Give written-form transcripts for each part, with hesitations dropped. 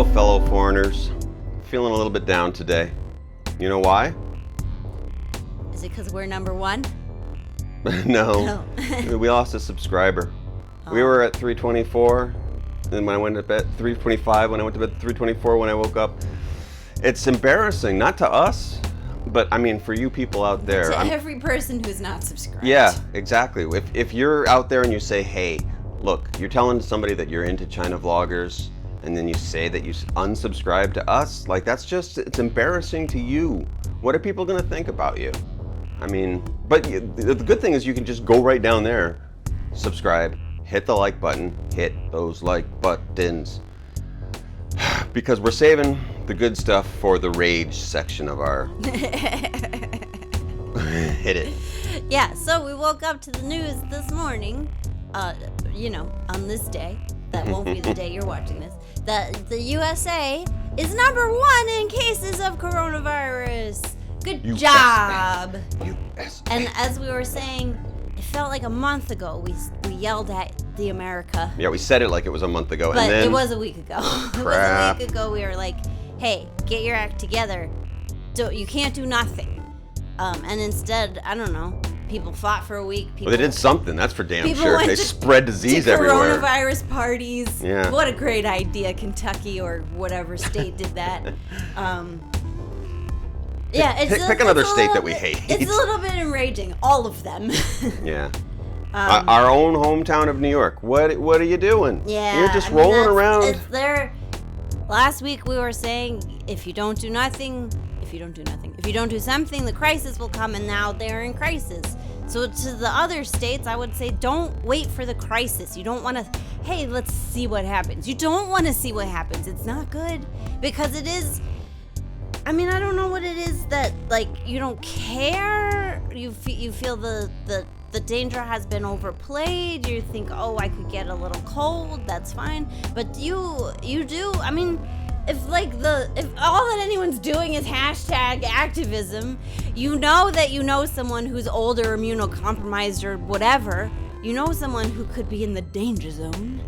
Hello, fellow foreigners. Feeling a little bit down today. You know why? Is it because we're number one? No. We lost a subscriber. We were at 324, and when I went to bed, 325 when I went to bed, 324 when I woke up. It's embarrassing, not to us, but I mean for you people out there. To every person who's not subscribed. Yeah, exactly. If you're out there and you say, hey, look, you're telling somebody that you're into China vloggers, and then you say that you unsubscribe to us, like that's just, it's embarrassing to you. What are people gonna think about you? I mean, but the good thing is you can just go right down there, subscribe, hit the like button, hit those like buttons. Because we're saving the good stuff for the rage section of our hit it. Yeah, so we woke up to the news this morning, on this day, that won't be the day you're watching this, that the USA is number one in cases of coronavirus. Good job. USA. And as we were saying, it felt like a month ago we yelled at the America. Yeah, we said it like it was a month ago. But and then it was a week ago. It was a week ago. We were like, hey, get your act together. You can't do nothing. And instead, I don't know, people fought for a week. Well, they did something, that's for damn people sure. went They to- spread disease to everywhere. Coronavirus parties. Yeah. What a great idea, Kentucky or whatever state did that. Yeah, Pick another state that we hate. It's a little bit enraging, all of them. Yeah. Our own hometown of New York. What are you doing? Yeah, You're just rolling around. It's there. Last week we were saying if you don't do something, the crisis will come, and now they're in crisis. So to the other states, I would say don't wait for the crisis. You don't want to, hey, let's see what happens. You don't want to see what happens. It's not good because it is. I mean, I don't know what it is that, like, you don't care. You feel the danger has been overplayed. You think, oh, I could get a little cold. That's fine. But you do. I mean, if all that anyone's doing is hashtag activism, you know someone who's older, immunocompromised, or whatever. You know someone who could be in the danger zone.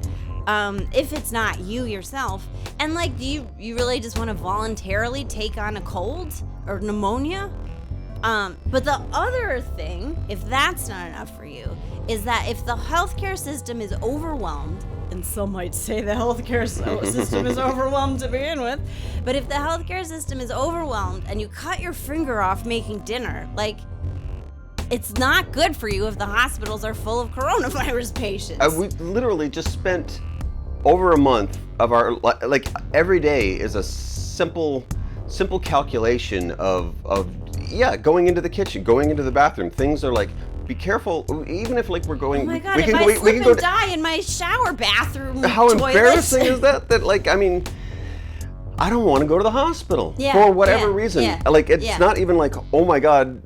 If it's not you yourself. And like, do you really just want to voluntarily take on a cold or pneumonia? But the other thing, if that's not enough for you, is that if the healthcare system is overwhelmed, and some might say the healthcare system is overwhelmed to begin with, but if the healthcare system is overwhelmed and you cut your finger off making dinner, like, it's not good for you if the hospitals are full of coronavirus patients. We literally just spent over a month of our, like, every day is a simple calculation of going into the kitchen, going into the bathroom. Things are like, be careful, even if like we're going. Oh my God! we if can I go, slip we can go and die in my shower bathroom, how toilet. embarrassing is that? That, like, I mean, I don't want to go to the hospital for whatever reason. Yeah, like, it's not even like, oh my God,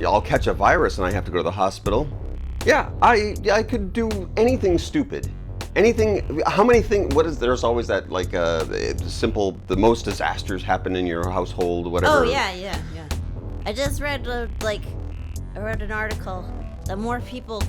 I'll catch a virus and I have to go to the hospital. Yeah, I could do anything stupid. Anything, how many things, there's always that, like, the most disasters happen in your household, whatever. Oh, yeah. I just read, I read an article that more people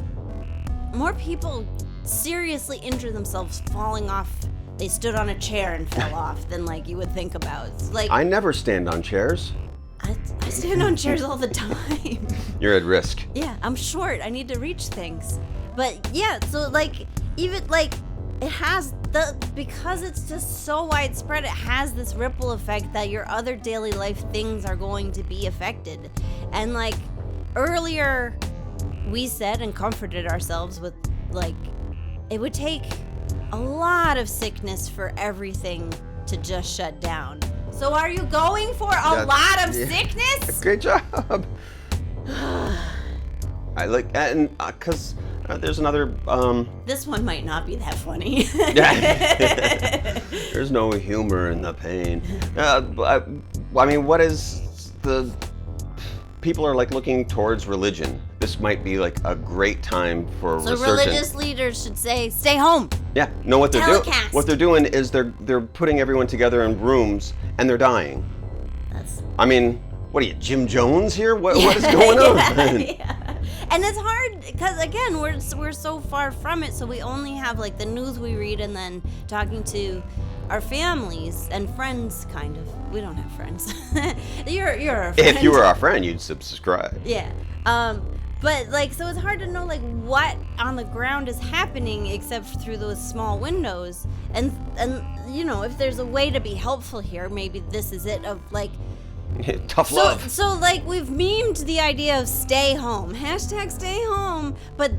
seriously injure themselves falling off. They stood on a chair and fell off than, like, you would think about. It's like, I never stand on chairs. I stand on chairs all the time. You're at risk. Yeah, I'm short. I need to reach things. But yeah, so like, even like, it has because it's just so widespread, it has this ripple effect that your other daily life things are going to be affected. And like, earlier we said and comforted ourselves with, like, it would take a lot of sickness for everything to just shut down. So are you going for a lot of sickness? Great job. I like, and because there's another. This one might not be that funny. There's no humor in the pain. I mean, what is the? People are like looking towards religion. This might be like a great time for research. So religious leaders should say, "Stay home." Yeah, no. What they're doing? Telecast. What they're doing is they're putting everyone together in rooms and they're dying. I mean, what are you, Jim Jones here? What is going on? Yeah. And it's hard because, again, we're so far from it, so we only have like the news we read and then talking to our families and friends, kind of. We don't have friends. You're our friend. If you were our friend, you'd subscribe. Yeah. But like, so it's hard to know like what on the ground is happening except through those small windows. And you know, if there's a way to be helpful here, maybe this is it. Of like, tough love. So like we've memed the idea of stay home, hashtag stay home. But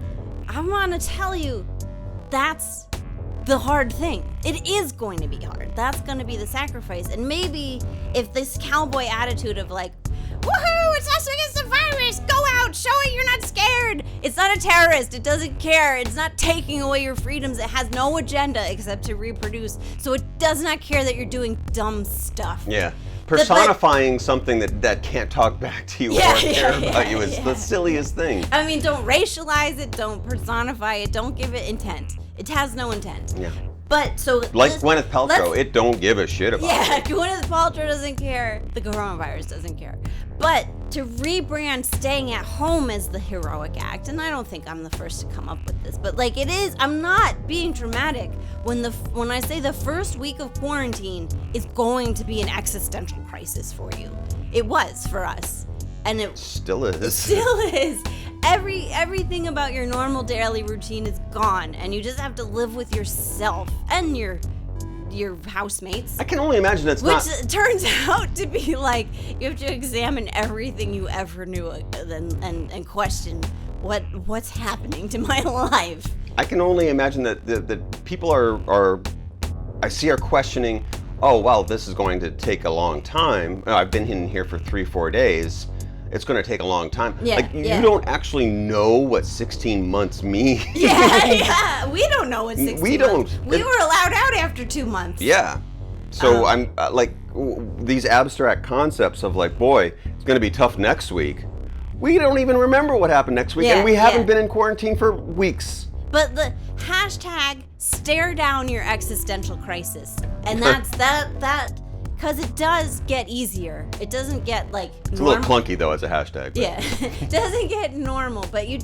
I want to tell you, that's the hard thing. It is going to be hard. That's going to be the sacrifice. And maybe if this cowboy attitude of like, woohoo, it's us against the virus, go out, show it you're not scared. It's not a terrorist. It doesn't care. It's not taking away your freedoms. It has no agenda except to reproduce. So it does not care that you're doing dumb stuff. Yeah. Personifying something that can't talk back to you or care about you is the silliest thing. I mean, don't racialize it, don't personify it, don't give it intent. It has no intent. Yeah. But so like Gwyneth Paltrow, it don't give a shit about it. Yeah, Gwyneth Paltrow doesn't care. The coronavirus doesn't care. But to rebrand staying at home as the heroic act, and I don't think I'm the first to come up with this, but like it is, I'm not being dramatic when I say the first week of quarantine is going to be an existential crisis for you. It was for us. And it still is. It still is. Everything about your normal daily routine is gone, and you just have to live with yourself and your housemates. I can only imagine that's which turns out to be like you have to examine everything you ever knew and question what's happening to my life. I can only imagine that people are questioning, oh wow, this is going to take a long time. I've been in here for 3-4 days. It's going to take a long time. Yeah, like, you don't actually know what 16 months mean. Yeah. We don't know what 16 we months. don't. We were allowed out after 2 months. Yeah. So I'm like, these abstract concepts of like, boy, it's going to be tough next week. We don't even remember what happened next week, and we haven't been in quarantine for weeks. But the hashtag stare down your existential crisis. And that's that. Because it does get easier. It doesn't get like normal. It's a little clunky though as a hashtag. But. Yeah, it doesn't get normal, but you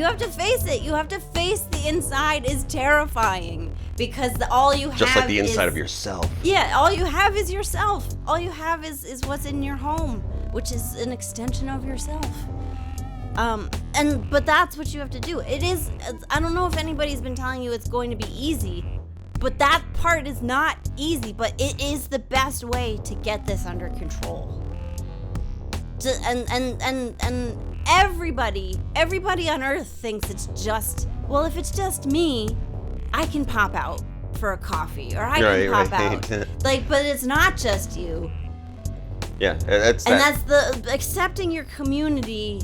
have to face it. You have to face the inside is terrifying because all you have just like the inside of yourself. Yeah, all you have is yourself. All you have is what's in your home, which is an extension of yourself. But that's what you have to do. It is, I don't know if anybody's been telling you it's going to be easy. But that part is not easy, but it is the best way to get this under control. And everybody on earth thinks it's just, well, if it's just me, I can pop out for a coffee or I can pop out. Like, but it's not just you. Yeah, that's the accepting your community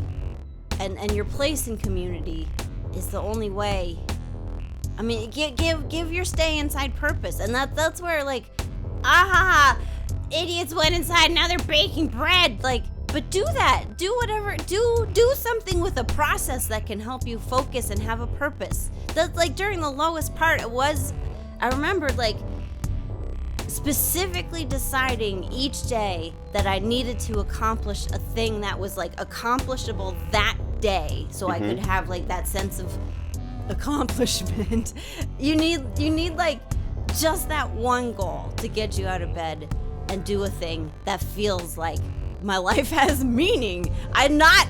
and your place in community is the only way. I mean, give your stay inside purpose, and that's where like, idiots went inside, now they're baking bread. Like, but do that, do whatever, do something with a process that can help you focus and have a purpose. That's like during the lowest part, I remembered like specifically deciding each day that I needed to accomplish a thing that was like accomplishable that day, so I could have like that sense of accomplishment. You need like just that one goal to get you out of bed and do a thing that feels like my life has meaning. I'm not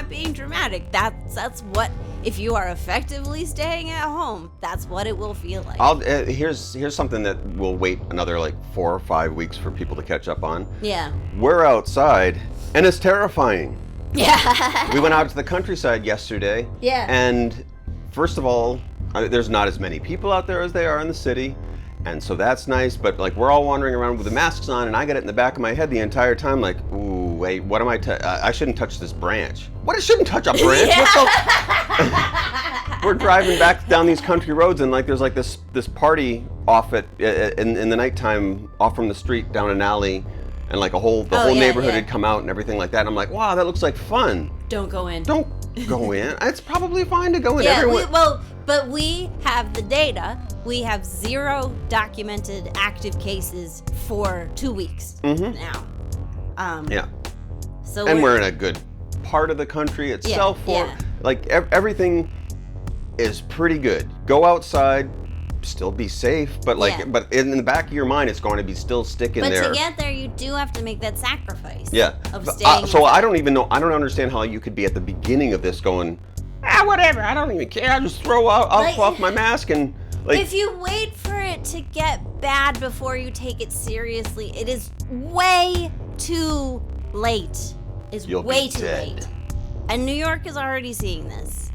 being dramatic. That's what, if you are effectively staying at home, that's what it will feel like. Here's something that will wait another like 4 or 5 weeks for people to catch up on. Yeah. We're outside and it's terrifying. Yeah. We went out to the countryside yesterday. Yeah. And first of all, there's not as many people out there as there are in the city, and so that's nice, but like we're all wandering around with the masks on, and I got it in the back of my head the entire time, like, ooh, wait, what am I shouldn't touch this branch. What, I shouldn't touch a branch? Yeah. We're driving back down these country roads, and like there's like this party off in the nighttime off from the street down an alley, and like the whole neighborhood had come out and everything like that, and I'm like, wow, that looks like fun. Don't go in. Don't go in. It's probably fine to go in. Yeah, but we have the data. We have 0 documented active cases for 2 weeks now. Yeah. So we're in a good part of the country Yeah, itself. yeah. Like everything is pretty good. Go outside, still be safe, but like, Yeah. but in the back of your mind, it's going to be still sticking But there. to get there, you do have to make that sacrifice. Yeah. Of But, staying. so I don't even know. I don't understand how you could be at the beginning of this going, whatever. I don't even care. I just throw off my mask and like. If you wait for it to get bad before you take it seriously, it is way too late. It's You'll way be too dead. late. And New York is already seeing this.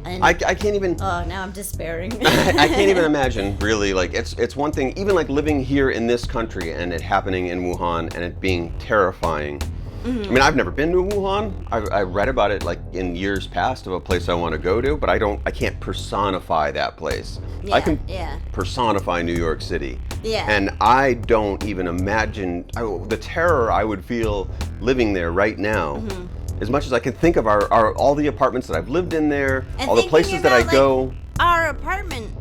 And I can't even. oh, now I'm despairing. I can't even imagine, really. Like, it's one thing, even like living here in this country and it happening in Wuhan and it being terrifying. I mean, I've never been to Wuhan. I read about it like in years past of a place I want to go to, but I can't personify that place. I can yeah. personify New York City. Yeah. And I don't even imagine the terror I would feel living there right now. As much as I can think of all the apartments that I've lived in there, And all the thinking places that I about, go. like, our apartment,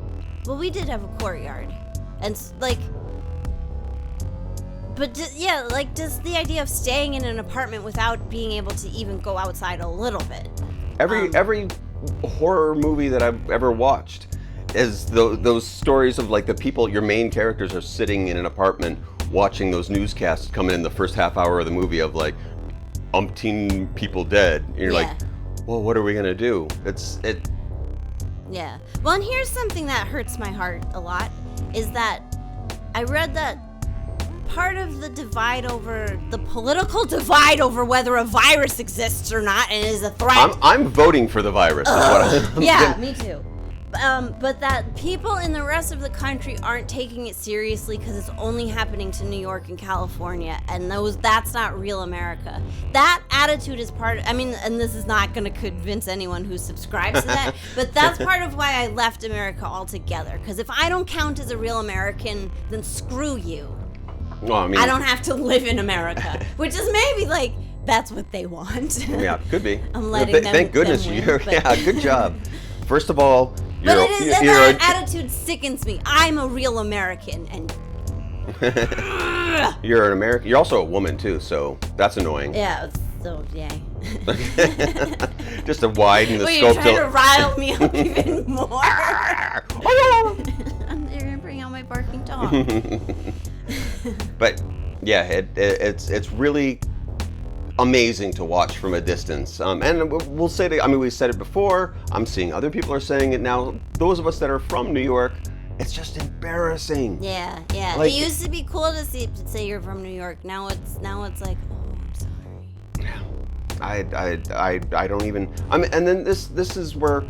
well, we did have a courtyard. And like, but yeah, like just the idea of staying in an apartment without being able to even go outside a little bit. Every horror movie that I've ever watched is those stories of like the people, your main characters are sitting in an apartment watching those newscasts come in the first half hour of the movie of like umpteen people dead. And you're like, well, what are we gonna do? Yeah. Well, and here's something that hurts my heart a lot is that I read that part of the political divide over whether a virus exists or not and is a threat. I'm voting for the virus. Is what I'm Yeah, me too. But that people in the rest of the country aren't taking it seriously because it's only happening to New York and California, and that's not real America. That attitude is and this is not going to convince anyone who subscribes to that, but that's part of why I left America altogether. Because if I don't count as a real American, then screw you. Well, I mean, I don't have to live in America, which is maybe like that's what they want. Yeah, could be. I'm letting them. Thank goodness them you're. win, but- Yeah, good job. First of all, But that attitude sickens me. I'm a real American, and you're an American. You're also a woman too, so that's annoying. yeah, so yay. Just to widen the Well, you're scope. trying to rile me up even more. I'm there to bring out my barking dog. But yeah, it's really amazing to watch from a distance. And we'll say that, I mean, we said it before, I'm seeing other people are saying it now. Those of us that are from New York, it's just embarrassing. Yeah. Like- It used to be cool to say you're from New York. Now it's like, oh, I'm sorry. I don't even, and then this is where,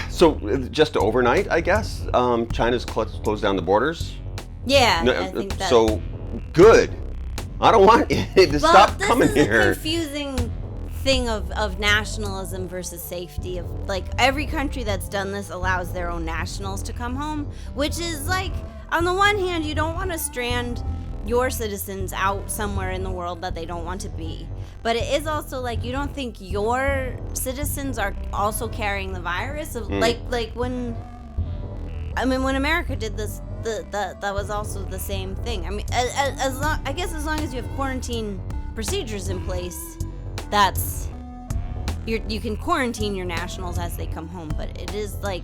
so just overnight, I guess, China's closed down the borders. Yeah, I think that. So, good. I don't want you to stop coming this is here. a confusing thing of nationalism versus safety. Of like every country that's done this allows their own nationals to come home, which is like on the one hand you don't want to strand your citizens out somewhere in the world that they don't want to be, but it is also like you don't think your citizens are also carrying the virus of like when America did this. That was also the same thing. I mean, as long as you have quarantine procedures in place, you can quarantine your nationals as they come home. But it is like,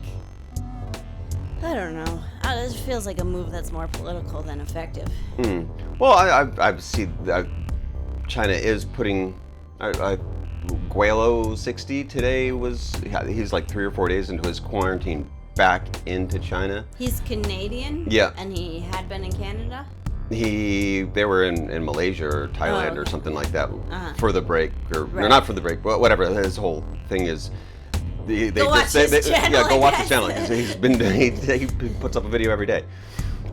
I don't know. It feels like a move that's more political than effective. Well, I've seen China is putting 𝗖𝗵cie today he's like 3 or 4 days into his quarantine back into China. He's Canadian. Yeah. And he had been in Canada. They were in Malaysia or Thailand or something like that for the break, or Right. not for the break, but whatever. His whole thing is, Go watch his channel, yeah, go I watch his guess. channel. 'Cause he puts up a video every day.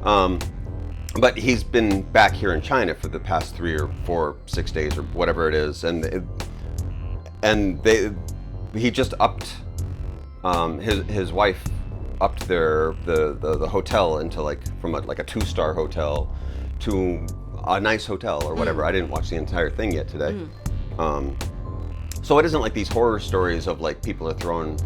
But he's been back here in China for the past 3 or 4, 6 days or whatever it is, he just upped his wife upped the hotel into from a 2-star hotel to a nice hotel or whatever. I didn't watch the entire thing yet today. So it isn't like these horror stories of like people are throwing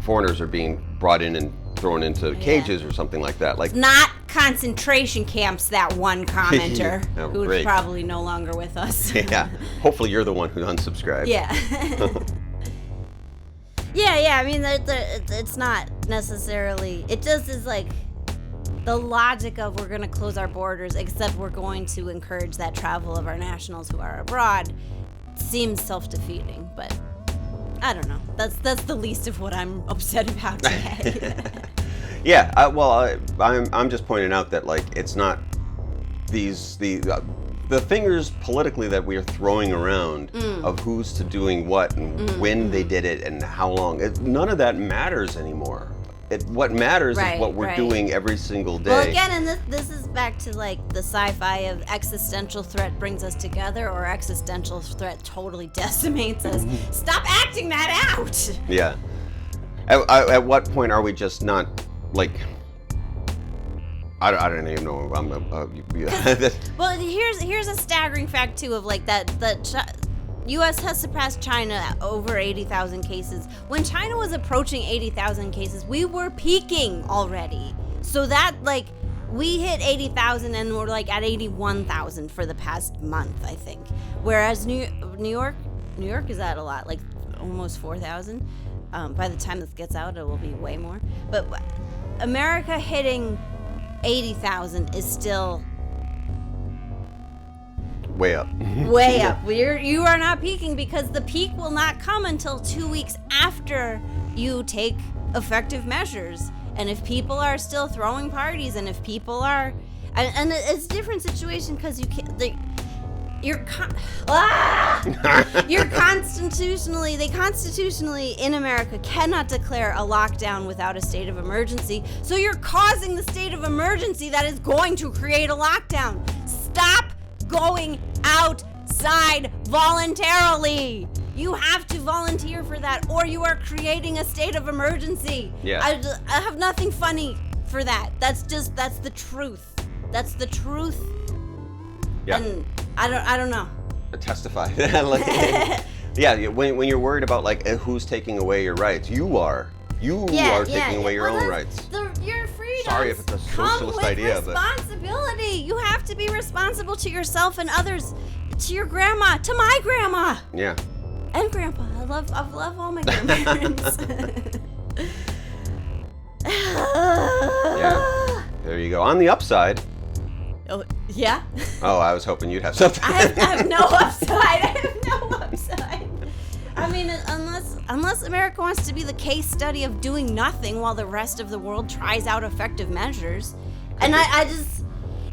foreigners are being brought in and thrown into cages or something like that. Like not concentration camps, that one commenter Oh, who's great. probably no longer with us. Yeah. Hopefully you're the one who unsubscribed. Yeah. Yeah, I mean, it's not necessarily, it just is like the logic of we're going to close our borders, except we're going to encourage that travel of our nationals who are abroad, seems self-defeating, but I don't know. That's the least of what I'm upset about today. Yeah, I'm just pointing out that like it's not the fingers politically that we are throwing around of who's to doing what and when they did it and how long. None of that matters anymore. What matters is what we're doing every single day. Well, again, and this is back to like the sci-fi of existential threat brings us together, or existential threat totally decimates us. Stop acting that out. Yeah. At what point are we just not like? I don't even know. Well, here's a staggering fact too of like that U.S. has surpassed China at over 80,000 cases. When China was approaching 80,000 cases, we were peaking already. So that, like, we hit 80,000 and we're, like, at 81,000 for the past month, I think. Whereas New York is at a lot, like, almost 4,000. By the time this gets out, it will be way more. But America hitting 80,000 is still way up. Way up. You are not peaking, because the peak will not come until 2 weeks after you take effective measures. And if people are still throwing parties, and if people are, and it's a different situation because you can't. You're constitutionally in America cannot declare a lockdown without a state of emergency. So you're causing the state of emergency that is going to create a lockdown. Stop going outside voluntarily. You have to volunteer for that, or you are creating a state of emergency. Yeah. I have nothing funny for that. That's the truth. That's the truth. Yeah. And I don't know. Testify. Yeah, when you're worried about like who's taking away your rights, you are taking away your own rights. Your freedoms. Sorry if it's a socialist idea, but responsibility. You have to be responsible to yourself and others, to your grandma, to my grandma. Yeah. And grandpa. I love all my grandparents. Yeah. There you go. On the upside. Oh, yeah? Oh, I was hoping you'd have something. I have no upside. I mean, unless America wants to be the case study of doing nothing while the rest of the world tries out effective measures. And I just,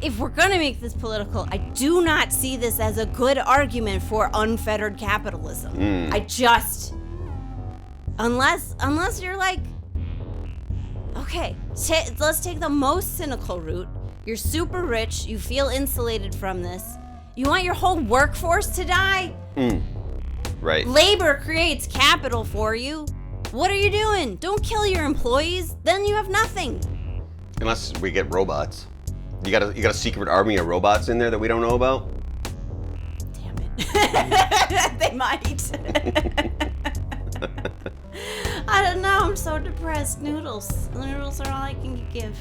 if we're going to make this political, I do not see this as a good argument for unfettered capitalism. Unless you're like, okay, let's take the most cynical route. You're super rich, you feel insulated from this. You want your whole workforce to die? Right. Labor creates capital for you. What are you doing? Don't kill your employees, then you have nothing. Unless we get robots. You got a secret army of robots in there that we don't know about? Damn it. They might. I don't know, I'm so depressed. Noodles are all I can give.